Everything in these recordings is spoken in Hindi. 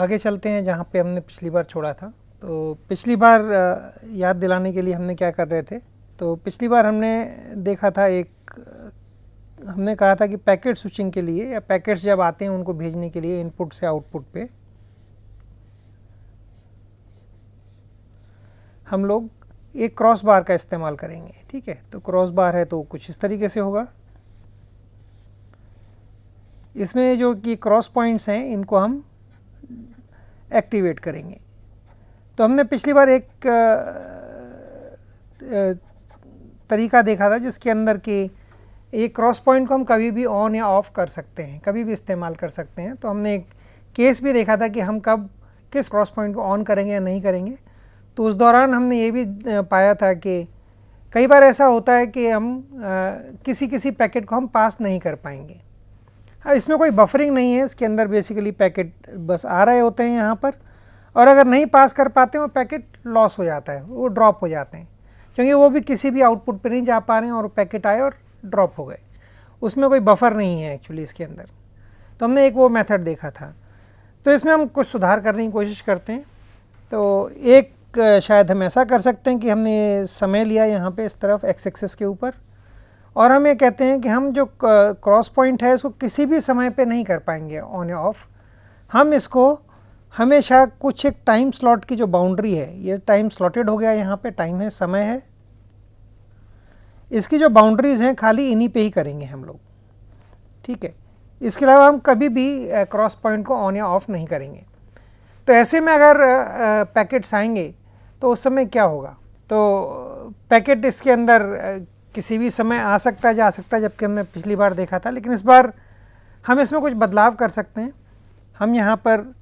आगे चलते हैं जहाँ पे हमने पिछली बार छोड़ा था। तो पिछली बार याद दिलाने के लिए हमने क्या कर रहे थे, तो पिछली बार हमने देखा था हमने कहा था कि पैकेट स्विचिंग के लिए या पैकेट्स जब आते हैं उनको भेजने के लिए इनपुट से आउटपुट पे हम लोग एक क्रॉस बार का इस्तेमाल करेंगे। ठीक है, तो क्रॉस बार है तो कुछ इस तरीके से होगा। इसमें जो कि क्रॉस पॉइंट्स हैं इनको हम एक्टिवेट करेंगे। तो हमने पिछली बार एक तरीका देखा था जिसके अंदर कि एक क्रॉस पॉइंट को हम कभी भी ऑन या ऑफ कर सकते हैं, कभी भी इस्तेमाल कर सकते हैं। तो हमने एक केस भी देखा था कि हम कब किस क्रॉस पॉइंट को ऑन करेंगे या नहीं करेंगे। तो उस दौरान हमने ये भी पाया था कि कई बार ऐसा होता है कि हम किसी पैकेट को हम पास नहीं कर पाएंगे। इसमें कोई बफरिंग नहीं है, इसके अंदर बेसिकली पैकेट बस आ रहे होते हैं यहाँ पर, और अगर नहीं पास कर पाते हैं वो पैकेट लॉस हो जाता है, वो ड्रॉप हो जाते हैं, क्योंकि वो भी किसी भी आउटपुट पे नहीं जा पा रहे हैं और पैकेट आए और ड्रॉप हो गए। उसमें कोई बफर नहीं है एक्चुअली इसके अंदर। तो हमने एक वो मेथड देखा था। तो इसमें हम कुछ सुधार करने की कोशिश करते हैं। तो एक शायद हम ऐसा कर सकते हैं कि हमने समय लिया यहाँ पे इस तरफ एक्स एक्सिस के ऊपर, और हम ये कहते हैं कि हम जो क्रॉस पॉइंट है इसको किसी भी समय पे नहीं कर पाएंगे ऑन या ऑफ। हम इसको हमेशा कुछ एक टाइम स्लॉट की जो बाउंड्री है, ये टाइम स्लॉटेड हो गया, यहाँ पे टाइम है, समय है, इसकी जो बाउंड्रीज़ हैं खाली इन्हीं पे ही करेंगे हम लोग। ठीक है, इसके अलावा हम कभी भी क्रॉस पॉइंट को ऑन या ऑफ नहीं करेंगे। तो ऐसे में अगर पैकेट्स आएंगे तो उस समय क्या होगा, तो पैकेट इसके अंदर किसी भी समय आ सकता है, जा सकता है, जबकि हमने पिछली बार देखा था। लेकिन इस बार हम इसमें कुछ बदलाव कर सकते हैं। हम यहाँ पर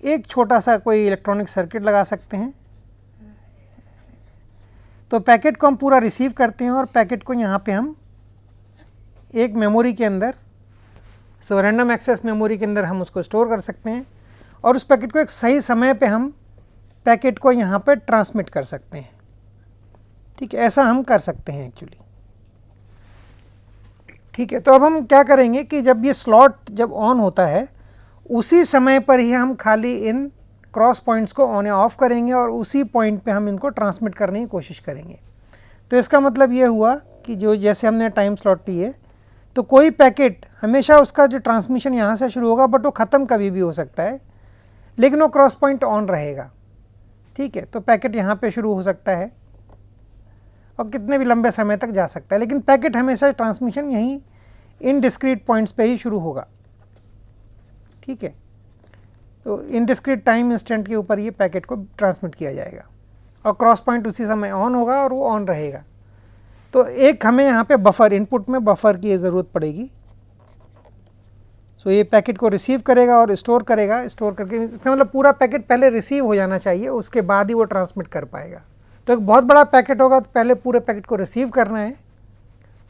एक छोटा सा कोई इलेक्ट्रॉनिक सर्किट लगा सकते हैं। तो पैकेट को हम पूरा रिसीव करते हैं और पैकेट को यहाँ पे हम एक मेमोरी के अंदर, सो रैंडम एक्सेस मेमोरी के अंदर हम उसको स्टोर कर सकते हैं, और उस पैकेट को एक सही समय पे हम पैकेट को यहाँ पर ट्रांसमिट कर सकते हैं। ठीक है, ऐसा हम कर सकते हैं एक्चुअली। ठीक है, तो अब हम क्या करेंगे कि जब ये स्लॉट जब ऑन होता है उसी समय पर ही हम खाली इन क्रॉस पॉइंट्स को ऑन या ऑफ करेंगे और उसी पॉइंट पे हम इनको ट्रांसमिट करने की कोशिश करेंगे। तो इसका मतलब ये हुआ कि जो जैसे हमने टाइम स्लॉट लिए, तो कोई पैकेट हमेशा उसका जो ट्रांसमिशन यहाँ से शुरू होगा, बट वो ख़त्म कभी भी हो सकता है, लेकिन वो क्रॉस पॉइंट ऑन रहेगा। ठीक है, तो पैकेट यहाँ पे शुरू हो सकता है और कितने भी लंबे समय तक जा सकता है, लेकिन पैकेट हमेशा ट्रांसमिशन यहीं इन डिस्क्रीट पॉइंट्स पे ही शुरू होगा। ठीक है, तो इन डिस्क्रीट टाइम इंस्टेंट के ऊपर ये पैकेट को ट्रांसमिट किया जाएगा और क्रॉस पॉइंट उसी समय ऑन होगा और वो ऑन रहेगा। तो एक हमें यहाँ पे बफर, इनपुट में बफर की ज़रूरत पड़ेगी। सो ये पैकेट को रिसीव करेगा और स्टोर करेगा, स्टोर करके इसका मतलब पूरा पैकेट पहले रिसीव हो जाना चाहिए, उसके बाद ही वो ट्रांसमिट कर पाएगा। तो एक बहुत बड़ा पैकेट होगा तो पहले पूरे पैकेट को रिसीव करना है,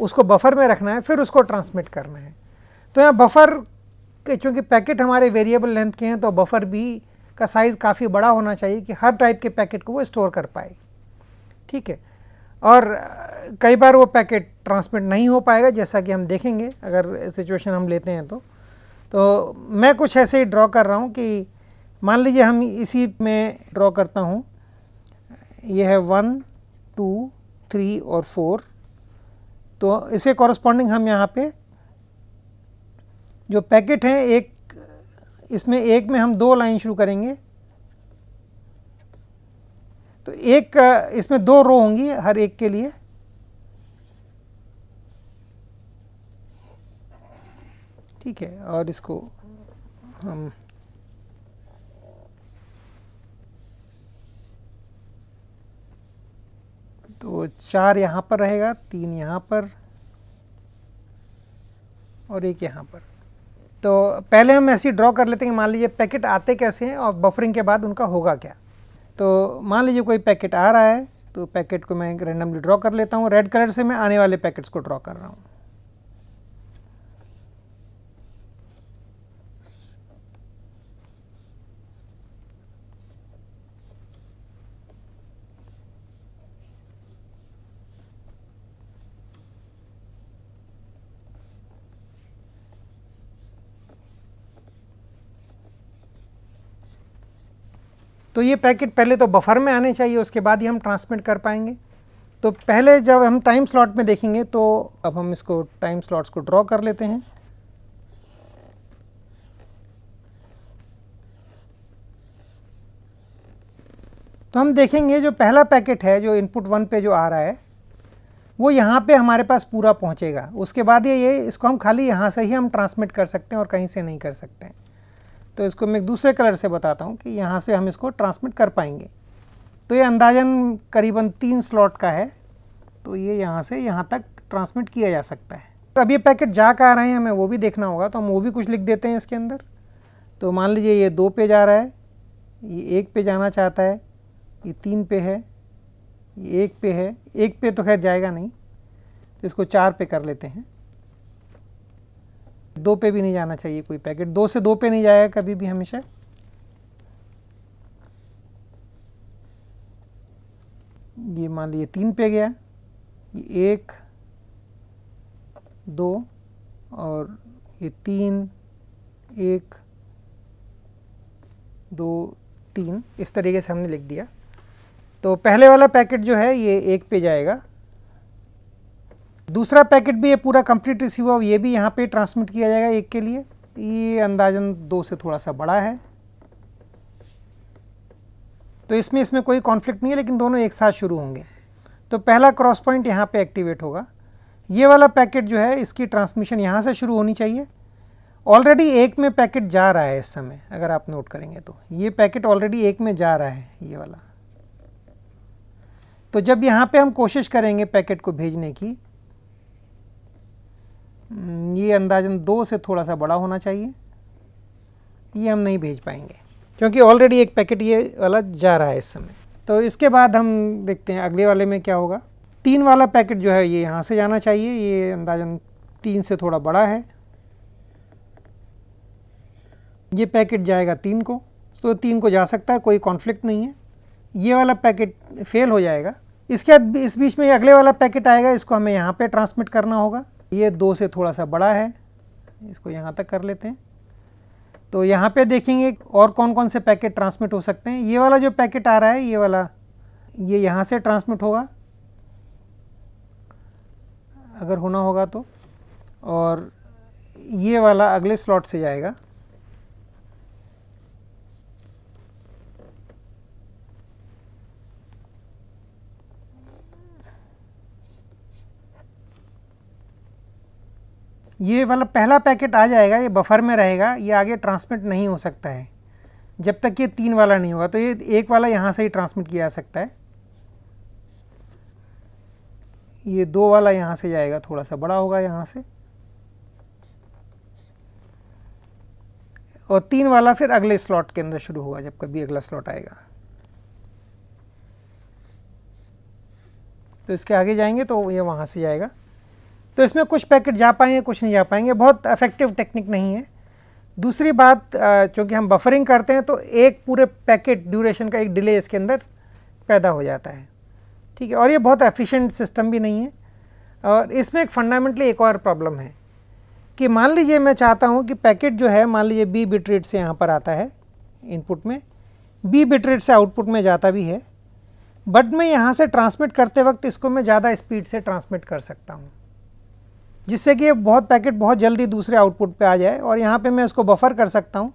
उसको बफर में रखना है, फिर उसको ट्रांसमिट करना है। तो यहाँ बफर, चूँकि पैकेट हमारे वेरिएबल लेंथ के हैं, तो बफर भी का साइज़ काफ़ी बड़ा होना चाहिए कि हर टाइप के पैकेट को वो स्टोर कर पाए। ठीक है, और कई बार वो पैकेट ट्रांसमिट नहीं हो पाएगा, जैसा कि हम देखेंगे अगर सिचुएशन हम लेते हैं तो मैं कुछ ऐसे ही ड्रॉ कर रहा हूँ कि मान लीजिए हम इसी में ड्रॉ करता हूँ, ये है 1 2 3 और 4। तो इसके कॉरस्पॉन्डिंग हम यहाँ पे जो पैकेट हैं, एक इसमें एक में हम 2 लाइन शुरू करेंगे, तो एक इसमें 2 रो होंगी हर एक के लिए। ठीक है, और इसको हम तो 4 यहाँ पर रहेगा, 3 यहाँ पर और एक यहाँ पर। तो पहले हम ऐसे ड्रॉ कर लेते हैं कि मान लीजिए पैकेट आते कैसे हैं और बफरिंग के बाद उनका होगा क्या। तो मान लीजिए कोई पैकेट आ रहा है, तो पैकेट को मैं रैंडमली ड्रॉ कर लेता हूँ। रेड कलर से मैं आने वाले पैकेट्स को ड्रॉ कर रहा हूँ। तो ये पैकेट पहले तो बफर में आने चाहिए, उसके बाद ही हम ट्रांसमिट कर पाएंगे। तो पहले जब हम टाइम स्लॉट में देखेंगे, तो अब हम इसको टाइम स्लॉट्स को ड्रॉ कर लेते हैं। तो हम देखेंगे जो पहला पैकेट है जो इनपुट 1 पे जो आ रहा है वो यहाँ पे हमारे पास पूरा पहुँचेगा। उसके बाद ये इसको हम खाली यहाँ से ही हम ट्रांसमिट कर सकते हैं और कहीं से नहीं कर सकते हैं। तो इसको मैं एक दूसरे कलर से बताता हूँ कि यहाँ से हम इसको ट्रांसमिट कर पाएंगे। तो ये अंदाज़न करीबन 3 स्लॉट का है, तो ये यहाँ से यहाँ तक ट्रांसमिट किया जा सकता है। तो अब ये पैकेट जा कहाँ रहे हैं हमें वो भी देखना होगा, तो हम वो भी कुछ लिख देते हैं इसके अंदर। तो मान लीजिए ये 2 पे जा रहा है, ये 1 पे जाना चाहता है, ये 3 पे है, ये 1 पे है। 1 पे तो खैर जाएगा नहीं, तो इसको 4 पे कर लेते हैं। 2 पे भी नहीं जाना चाहिए कोई पैकेट, 2 से 2 पे नहीं जाएगा कभी भी हमेशा। ये मान लीजिए 3 पे गया, ये 1 2 और ये 3 1 2 3, इस तरीके से हमने लिख दिया। तो पहले वाला पैकेट जो है ये 1 पे जाएगा। दूसरा पैकेट भी ये पूरा कंप्लीट रिसीव हुआ, ये भी यहाँ पे ट्रांसमिट किया जाएगा 1 के लिए। ये अंदाजन 2 से थोड़ा सा बड़ा है, तो इसमें कोई कॉन्फ्लिक्ट नहीं है, लेकिन दोनों एक साथ शुरू होंगे। तो पहला क्रॉस पॉइंट यहाँ पे एक्टिवेट होगा। ये वाला पैकेट जो है इसकी ट्रांसमिशन यहाँ से शुरू होनी चाहिए। ऑलरेडी 1 में पैकेट जा रहा है इस समय, अगर आप नोट करेंगे तो ये पैकेट ऑलरेडी 1 में जा रहा है ये वाला। तो जब यहाँ पे हम कोशिश करेंगे पैकेट को भेजने की, ये अंदाजन 2 से थोड़ा सा बड़ा होना चाहिए, ये हम नहीं भेज पाएंगे क्योंकि ऑलरेडी एक पैकेट ये वाला जा रहा है इस समय। तो इसके बाद हम देखते हैं अगले वाले में क्या होगा। 3 वाला पैकेट जो है ये यहाँ से जाना चाहिए, ये अंदाजन 3 से थोड़ा बड़ा है। ये पैकेट जाएगा 3 को, तो 3 को जा सकता है, कोई कॉन्फ्लिक्ट नहीं है। ये वाला पैकेट फेल हो जाएगा। इसके बाद इस बीच में अगले वाला पैकेट आएगा, इसको हमें यहाँ पे ट्रांसमिट करना होगा। ये 2 से थोड़ा सा बड़ा है, इसको यहाँ तक कर लेते हैं। तो यहाँ पे देखेंगे और कौन कौन से पैकेट ट्रांसमिट हो सकते हैं। ये वाला जो पैकेट आ रहा है ये वाला, ये यहाँ से ट्रांसमिट होगा अगर होना होगा तो, और ये वाला अगले स्लॉट से जाएगा। ये वाला पहला पैकेट आ जाएगा, ये बफर में रहेगा, ये आगे ट्रांसमिट नहीं हो सकता है जब तक ये 3 वाला नहीं होगा। तो ये 1 वाला यहाँ से ही ट्रांसमिट किया जा सकता है। ये 2 वाला यहाँ से जाएगा, थोड़ा सा बड़ा होगा यहाँ से, और 3 वाला फिर अगले स्लॉट के अंदर शुरू होगा जब कभी अगला स्लॉट आएगा। तो इसके आगे जाएंगे तो ये वहाँ से जाएगा। तो इसमें कुछ पैकेट जा पाएंगे, कुछ नहीं जा पाएंगे। बहुत इफेक्टिव टेक्निक नहीं है। दूसरी बात, चूँकि हम बफरिंग करते हैं तो एक पूरे पैकेट ड्यूरेशन का एक डिले इसके अंदर पैदा हो जाता है, ठीक है, और ये बहुत एफिशिएंट सिस्टम भी नहीं है। और इसमें एक फंडामेंटली एक और प्रॉब्लम है कि मान लीजिए मैं चाहता हूँ कि पैकेट जो है मान लीजिए B बिट रेट से यहाँ पर आता है इनपुट में, B बिट रेट से आउटपुट में जाता भी है, बट मैं यहाँ से ट्रांसमिट करते वक्त इसको मैं ज़्यादा स्पीड से ट्रांसमिट कर सकता हूँ, जिससे कि ये बहुत पैकेट बहुत जल्दी दूसरे आउटपुट पे आ जाए, और यहाँ पे मैं इसको बफर कर सकता हूँ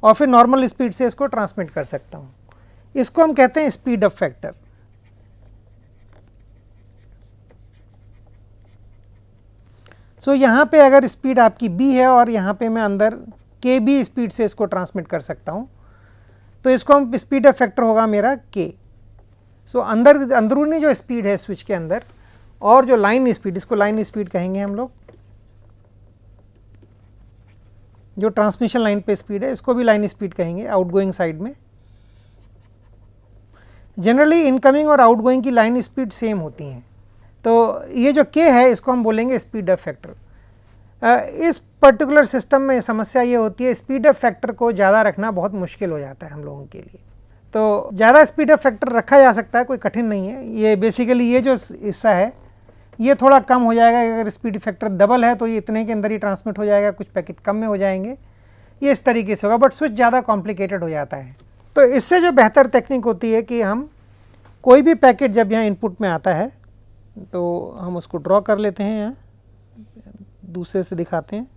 और फिर नॉर्मल स्पीड से इसको ट्रांसमिट कर सकता हूँ। इसको हम कहते हैं स्पीड अप फैक्टर। सो यहाँ पे अगर स्पीड आपकी b है और यहाँ पे मैं अंदर kb स्पीड से इसको ट्रांसमिट कर सकता हूँ, तो इसको हम स्पीड अप फैक्टर होगा मेरा k। सो अंदरूनी जो स्पीड है स्विच के अंदर और जो लाइन स्पीड, इसको लाइन स्पीड कहेंगे हम लोग, जो ट्रांसमिशन लाइन पे स्पीड है इसको भी लाइन स्पीड कहेंगे आउटगोइंग साइड में। जनरली इनकमिंग और आउटगोइंग की लाइन स्पीड सेम होती हैं। तो ये जो k है इसको हम बोलेंगे स्पीड अप फैक्टर। इस पर्टिकुलर सिस्टम में समस्या ये होती है, स्पीड अप फैक्टर को ज़्यादा रखना बहुत मुश्किल हो जाता है हम लोगों के लिए। तो ज़्यादा स्पीड अप फैक्टर रखा जा सकता है, कोई कठिन नहीं है। ये बेसिकली ये जो हिस्सा है ये थोड़ा कम हो जाएगा। अगर स्पीड फैक्टर डबल है तो ये इतने के अंदर ही ट्रांसमिट हो जाएगा, कुछ पैकेट कम में हो जाएंगे, ये इस तरीके से होगा। बट स्विच ज़्यादा कॉम्प्लिकेटेड हो जाता है। तो इससे जो बेहतर टेक्निक होती है कि हम कोई भी पैकेट जब यहाँ इनपुट में आता है तो हम उसको ड्रॉ कर लेते हैं, यहाँ दूसरे से दिखाते हैं।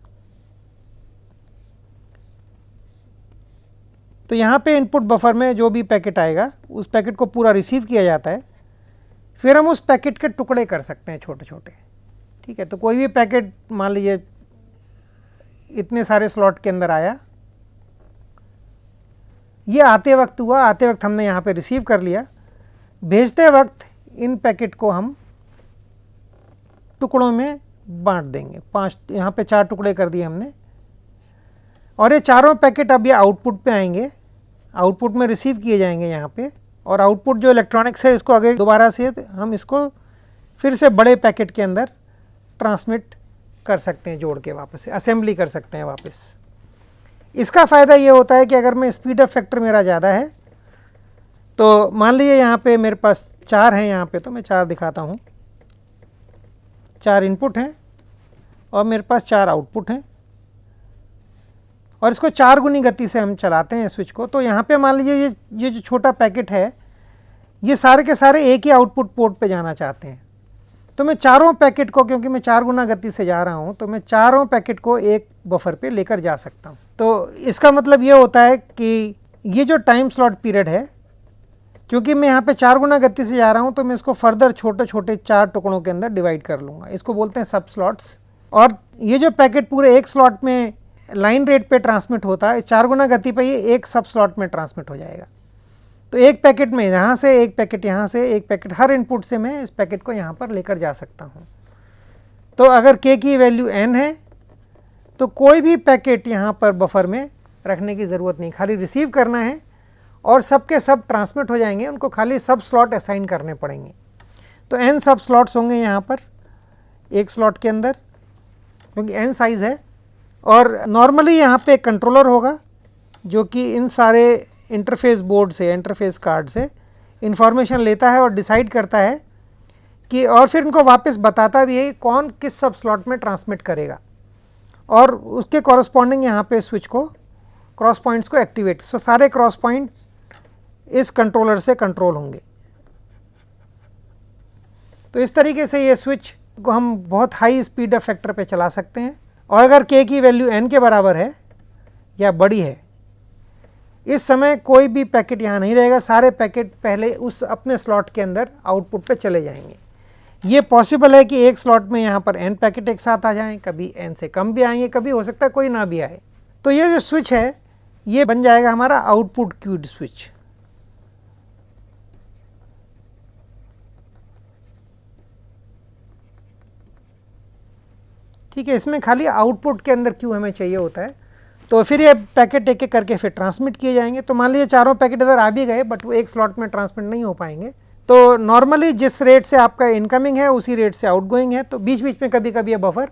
तो यहाँ पे इनपुट बफर में जो भी पैकेट आएगा उस पैकेट को पूरा रिसीव किया जाता है, फिर हम उस पैकेट के टुकड़े कर सकते हैं छोटे छोटे। ठीक है, तो कोई भी पैकेट मान लीजिए इतने सारे स्लॉट के अंदर आया, ये आते वक्त हुआ, आते वक्त हमने यहाँ पे रिसीव कर लिया, भेजते वक्त इन पैकेट को हम टुकड़ों में बांट देंगे। 5 यहाँ पे 4 टुकड़े कर दिए हमने, और ये चारों पैकेट अब ये आउटपुट पे आएंगे, आउटपुट में रिसीव किए जाएंगे यहाँ पे, और आउटपुट जो इलेक्ट्रॉनिक्स है इसको आगे दोबारा से हम इसको फिर से बड़े पैकेट के अंदर ट्रांसमिट कर सकते हैं, जोड़ के वापस असेंबली कर सकते हैं वापस। इसका फ़ायदा ये होता है कि अगर मैं स्पीड ऑफ फैक्टर मेरा ज़्यादा है, तो मान लीजिए यहाँ पे मेरे पास 4 हैं, यहाँ पे तो मैं 4 दिखाता हूँ, 4 इनपुट हैं और मेरे पास 4 आउटपुट हैं, और इसको 4 गुनी गति से हम चलाते हैं स्विच को। तो यहाँ पे मान लीजिए ये जो छोटा पैकेट है, ये सारे के सारे एक ही आउटपुट पोर्ट पे जाना चाहते हैं, तो मैं चारों पैकेट को, क्योंकि मैं 4 गुना गति से जा रहा हूँ, तो मैं चारों पैकेट को एक बफर पे लेकर जा सकता हूँ। तो इसका मतलब ये होता है कि ये जो टाइम स्लॉट पीरियड है, क्योंकि मैं यहाँ पे 4 गुना गति से जा रहा हूँ, तो मैं इसको फर्दर छोटे छोटे 4 टुकड़ों के अंदर डिवाइड कर लूँगा, इसको बोलते हैं सब स्लॉट्स। और ये जो पैकेट पूरे एक स्लॉट में लाइन रेट पे ट्रांसमिट होता है, 4 गुना गति पे ये एक सब स्लॉट में ट्रांसमिट हो जाएगा। तो एक पैकेट में यहाँ से, एक पैकेट यहाँ से, एक पैकेट हर इनपुट से मैं इस पैकेट को यहाँ पर लेकर जा सकता हूँ। तो अगर k की वैल्यू n है तो कोई भी पैकेट यहाँ पर बफर में रखने की ज़रूरत नहीं, खाली रिसीव करना है और सब के सब ट्रांसमिट हो जाएंगे, उनको खाली सब स्लॉट असाइन करने पड़ेंगे। तो n सब स्लॉट्स होंगे यहाँ पर एक स्लॉट के अंदर, क्योंकि n साइज़ है। और नॉर्मली यहाँ पे कंट्रोलर होगा जो कि इन सारे इंटरफेस बोर्ड से, इंटरफेस कार्ड से इंफॉर्मेशन लेता है और डिसाइड करता है कि, और फिर इनको वापस बताता भी है कौन किस सब स्लॉट में ट्रांसमिट करेगा, और उसके कॉरस्पॉन्डिंग यहाँ पे स्विच को, क्रॉस पॉइंट्स को एक्टिवेट, सो सारे क्रॉस पॉइंट इस कंट्रोलर से कंट्रोल होंगे। तो इस तरीके से ये स्विच को हम बहुत हाई स्पीड ऑफ फैक्टर पे चला सकते हैं। और अगर k की वैल्यू n के बराबर है या बड़ी है, इस समय कोई भी पैकेट यहाँ नहीं रहेगा, सारे पैकेट पहले उस अपने स्लॉट के अंदर आउटपुट पे चले जाएंगे। ये पॉसिबल है कि एक स्लॉट में यहाँ पर n पैकेट एक साथ आ जाएं, कभी n से कम भी आएंगे, कभी हो सकता है कोई ना भी आए। तो ये जो स्विच है ये बन जाएगा हमारा आउटपुट क्यूड स्विच। ठीक है, इसमें खाली आउटपुट के अंदर क्यू हमें चाहिए होता है। तो फिर ये पैकेट एक एक करके फिर ट्रांसमिट किए जाएंगे। तो मान लीजिए चारों पैकेट इधर आ भी गए, बट वो एक स्लॉट में ट्रांसमिट नहीं हो पाएंगे। तो नॉर्मली जिस रेट से आपका इनकमिंग है उसी रेट से आउटगोइंग है, तो बीच बीच में कभी कभी ये बफर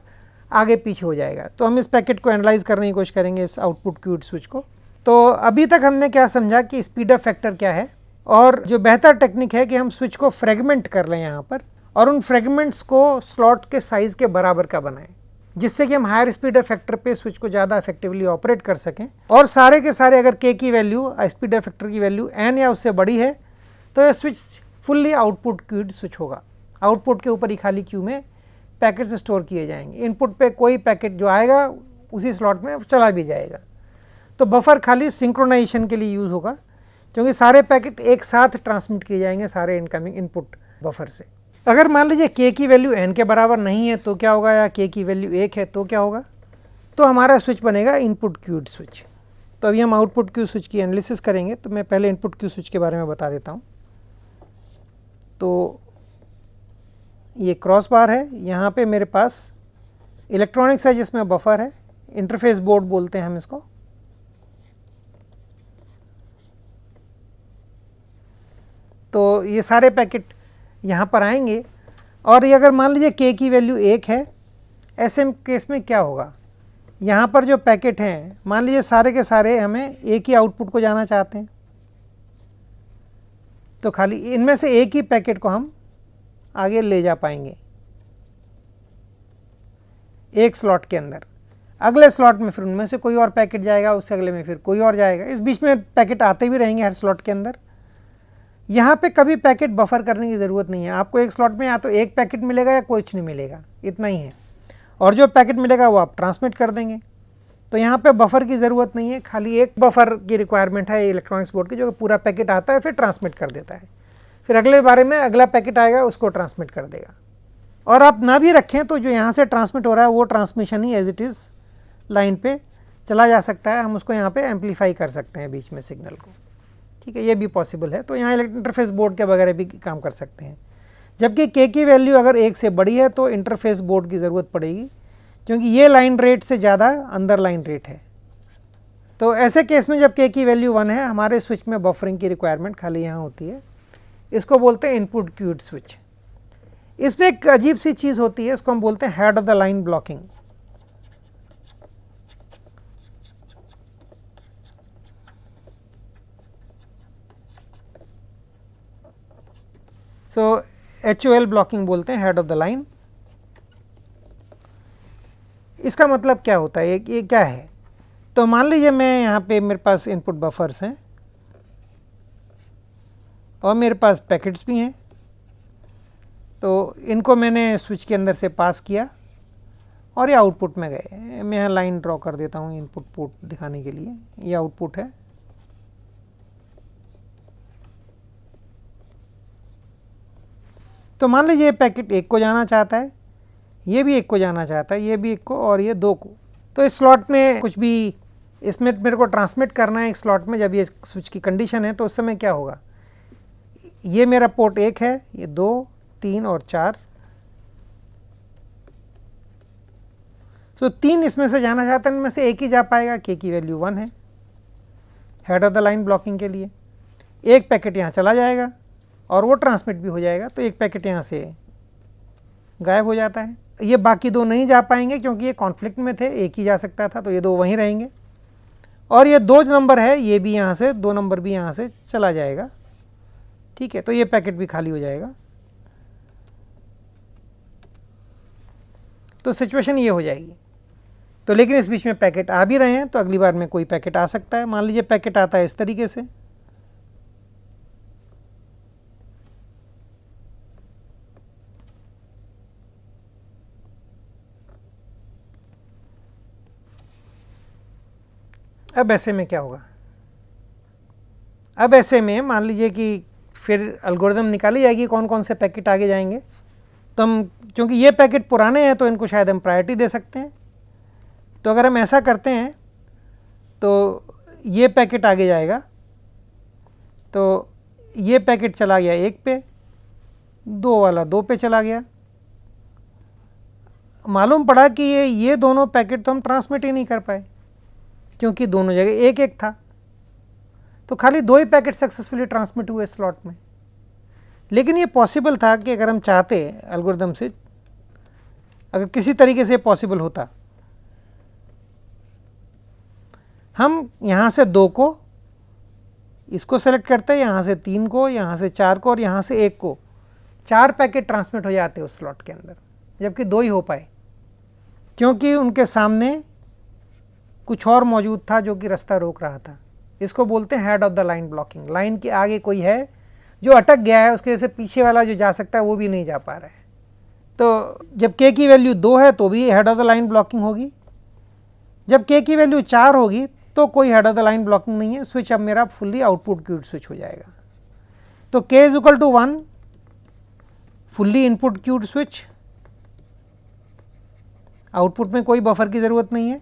आगे पीछे हो जाएगा। तो हम इस पैकेट को एनालाइज करने की कोशिश करेंगे, इस आउटपुट क्यूड स्विच को। तो अभी तक हमने क्या समझा कि स्पीड ऑफ फैक्टर क्या है, और जो बेहतर टेक्निक है कि हम स्विच को फ्रेगमेंट कर लें यहाँ पर, और उन फ्रेगमेंट्स को स्लॉट के साइज़ के बराबर का बनाएं, जिससे कि हम हायर स्पीड ऑफ फैक्टर पे स्विच को ज़्यादा इफेक्टिवली ऑपरेट कर सकें। और सारे के सारे अगर k की वैल्यू, स्पीड ऑफ फैक्टर की वैल्यू n या उससे बड़ी है, तो यह switch fully output cued switch होगा। आउटपुट के ऊपर ही खाली क्यू में पैकेट्स स्टोर किए जाएंगे, इनपुट पे कोई पैकेट जो आएगा उसी स्लॉट में चला भी जाएगा। तो बफर खाली सिंक्रोनाइजेशन के लिए यूज़ होगा, क्योंकि सारे पैकेट एक साथ ट्रांसमिट किए जाएंगे सारे इनकमिंग इनपुट बफर से। अगर मान लीजिए k की वैल्यू n के बराबर नहीं है तो क्या होगा, या k की वैल्यू 1 है तो क्या होगा, तो हमारा स्विच बनेगा इनपुट क्यूड स्विच। तो अभी हम आउटपुट क्यू स्विच की एनालिसिस करेंगे। तो मैं पहले इनपुट क्यू स्विच के बारे में बता देता हूँ। तो ये क्रॉस बार है, यहाँ पे मेरे पास इलेक्ट्रॉनिक्स है जिसमें बफर है, इंटरफेस बोर्ड बोलते हैं हम इसको। तो ये सारे पैकेट यहाँ पर आएंगे, और ये अगर मान लीजिए k की वैल्यू 1 है, ऐसे केस में क्या होगा, यहाँ पर जो पैकेट हैं मान लीजिए सारे के सारे हमें एक ही आउटपुट को जाना चाहते हैं, तो खाली इनमें से एक ही पैकेट को हम आगे ले जा पाएंगे एक स्लॉट के अंदर। अगले स्लॉट में फिर उनमें से कोई और पैकेट जाएगा, उससे अगले में फिर कोई और जाएगा, इस बीच में पैकेट आते भी रहेंगे हर स्लॉट के अंदर। यहाँ पे कभी पैकेट बफर करने की ज़रूरत नहीं है, आपको एक स्लॉट में या तो एक पैकेट मिलेगा या कुछ नहीं मिलेगा, इतना ही है, और जो पैकेट मिलेगा वो आप ट्रांसमिट कर देंगे। तो यहाँ पे बफर की ज़रूरत नहीं है, खाली एक बफर की रिक्वायरमेंट है इलेक्ट्रॉनिक्स बोर्ड की, जो पूरा पैकेट आता है फिर ट्रांसमिट कर देता है, फिर अगले बारे में अगला पैकेट आएगा उसको ट्रांसमिट कर देगा। और आप ना भी रखें तो जो यहाँ से ट्रांसमिट हो रहा है वो ट्रांसमिशन ही एज इट इज़ लाइन पे चला जा सकता है, हम उसको यहाँ पे एम्पलीफाई कर सकते हैं बीच में सिग्नल को, ठीक है, ये भी पॉसिबल है। तो यहाँ इंटरफेस बोर्ड के वगैरह भी काम कर सकते हैं। जबकि के की वैल्यू अगर 1 से बड़ी है तो इंटरफेस बोर्ड की ज़रूरत पड़ेगी, क्योंकि ये लाइन रेट से ज़्यादा अंदर लाइन रेट है। तो ऐसे केस में जब के की वैल्यू 1 है, हमारे स्विच में बफरिंग की रिक्वायरमेंट खाली यहाँ होती है, इसको बोलते हैं इनपुट क्यूड स्विच। इसमें एक अजीब सी चीज़ होती है, इसको हम बोलते हैं head of the line blocking. So HOL blocking बोलते हैं, हेड ऑफ द लाइन। इसका मतलब क्या होता है, ये क्या है? तो मान लीजिए मैं यहाँ पे मेरे पास इनपुट बफर्स हैं और मेरे पास पैकेट्स भी हैं, तो इनको मैंने स्विच के अंदर से पास किया और ये आउटपुट में गए। मैं यहाँ लाइन ड्रॉ कर देता हूँ इनपुट पोर्ट दिखाने के लिए, ये आउटपुट है। तो मान लीजिए पैकेट 1 को जाना चाहता है, ये भी 1 को जाना चाहता है, ये भी 1 को और ये 2 को। तो इस स्लॉट में कुछ भी इसमें मेरे को ट्रांसमिट करना है एक स्लॉट में, जब ये स्विच की कंडीशन है तो उस समय क्या होगा, ये मेरा पोर्ट 1 है, ये 2, 3 और 4। तो 3 इसमें से जाना चाहता है, इनमें से एक ही जा पाएगा, के की वैल्यू 1 है head of the line blocking के लिए। एक पैकेट यहाँ चला जाएगा और वो ट्रांसमिट भी हो जाएगा, तो एक पैकेट यहाँ से गायब हो जाता है। ये बाकी 2 नहीं जा पाएंगे क्योंकि ये कॉन्फ्लिक्ट में थे, एक ही जा सकता था, तो ये 2 वहीं रहेंगे। और ये 2 नंबर है, ये भी यहाँ से 2 नंबर भी यहाँ से चला जाएगा, ठीक है, तो ये पैकेट भी खाली हो जाएगा। तो सिचुएशन ये हो जाएगी। तो लेकिन इस बीच में पैकेट आ भी रहे हैं, तो अगली बार में कोई पैकेट आ सकता है। मान लीजिए पैकेट आता है इस तरीके से, अब ऐसे में क्या होगा, अब ऐसे में मान लीजिए कि फिर एल्गोरिदम निकाली जाएगी कौन कौन से पैकेट आगे जाएंगे। तो हम, क्योंकि ये पैकेट पुराने हैं तो इनको शायद हम प्रायोरिटी दे सकते हैं। तो अगर हम ऐसा करते हैं तो ये पैकेट आगे जाएगा, तो ये पैकेट चला गया 1 पे, 2 वाला 2 पे चला गया। मालूम पड़ा कि ये दोनों पैकेट तो हम ट्रांसमिट ही नहीं कर पाए, क्योंकि दोनों जगह 1-1 था। तो खाली 2 ही पैकेट सक्सेसफुली ट्रांसमिट हुए स्लॉट में। लेकिन ये पॉसिबल था कि अगर हम चाहते एल्गोरिदम से, अगर किसी तरीके से पॉसिबल होता, हम यहाँ से 2 को इसको सेलेक्ट करते, यहाँ से 3 को, यहाँ से 4 को और यहाँ से 1 को, 4 पैकेट ट्रांसमिट हो जाते उस स्लॉट के अंदर, जबकि 2 ही हो पाए, क्योंकि उनके सामने कुछ और मौजूद था जो कि रास्ता रोक रहा था। इसको बोलते हैं head of the line blocking. Line के आगे कोई है जो अटक गया है, उसके वजह से पीछे वाला जो जा सकता है वो भी नहीं जा पा रहा है। तो जब के की वैल्यू 2 है तो भी head of the line blocking होगी, जब के की वैल्यू 4 होगी तो कोई head of the line blocking नहीं है। स्विच अब मेरा फुल्ली आउटपुट क्यूड स्विच हो जाएगा। तो k = 1 fully input cued switch, output में कोई बफर की ज़रूरत नहीं है।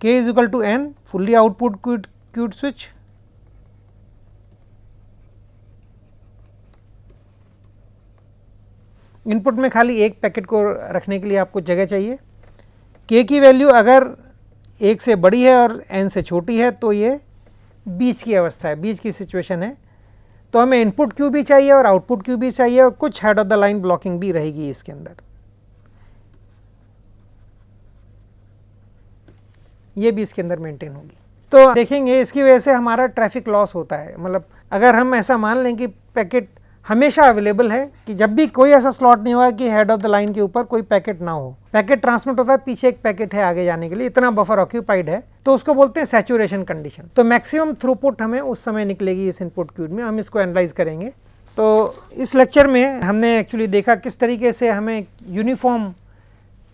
k = n fully output cued switch, input में खाली एक पैकेट को रखने के लिए आपको जगह चाहिए। k की वैल्यू अगर 1 से बड़ी है और n से छोटी है तो ये बीच की अवस्था है, बीच की सिचुएशन है। तो हमें इनपुट क्यू भी चाहिए और आउटपुट क्यू भी चाहिए और कुछ head of the line blocking भी रहेगी इसके अंदर, ये भी इसके अंदर मेंटेन होगी। तो देखेंगे इसकी वजह से हमारा ट्रैफिक लॉस होता है। मतलब अगर हम ऐसा मान लें कि पैकेट हमेशा अवेलेबल है कि जब भी कोई ऐसा स्लॉट नहीं हुआ कि हेड ऑफ द लाइन के ऊपर कोई पैकेट ना हो, पैकेट ट्रांसमिट होता है, पीछे एक पैकेट है आगे जाने के लिए, इतना बफर ऑक्यूपाइड है, तो उसको बोलते हैं सैचुरेशन कंडीशन। तो मैक्सिमम थ्रूपुट हमें उस समय निकलेगी इस इनपुट क्यूब में, हम इसको एनालाइज करेंगे। तो इस लेक्चर में हमने एक्चुअली देखा किस तरीके से हमें यूनिफॉर्म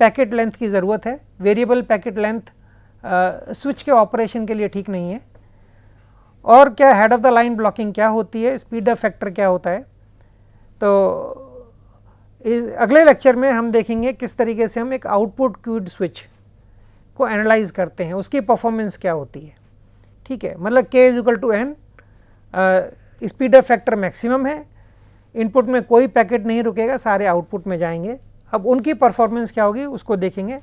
पैकेट लेंथ की ज़रूरत है। वेरिएबल पैकेट लेंथ स्विच के ऑपरेशन के लिए ठीक नहीं है, और क्या head of the line blocking क्या होती है, स्पीड अप फैक्टर क्या होता है। तो इस अगले लेक्चर में हम देखेंगे किस तरीके से हम एक आउटपुट क्यूड स्विच को एनालाइज करते हैं, उसकी परफॉर्मेंस क्या होती है। ठीक है, मतलब k = n, speed up factor maximum है, इनपुट में कोई पैकेट नहीं रुकेगा, सारे आउटपुट में जाएंगे। अब उनकी परफॉर्मेंस क्या होगी उसको देखेंगे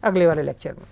अगले वाले लेक्चर में।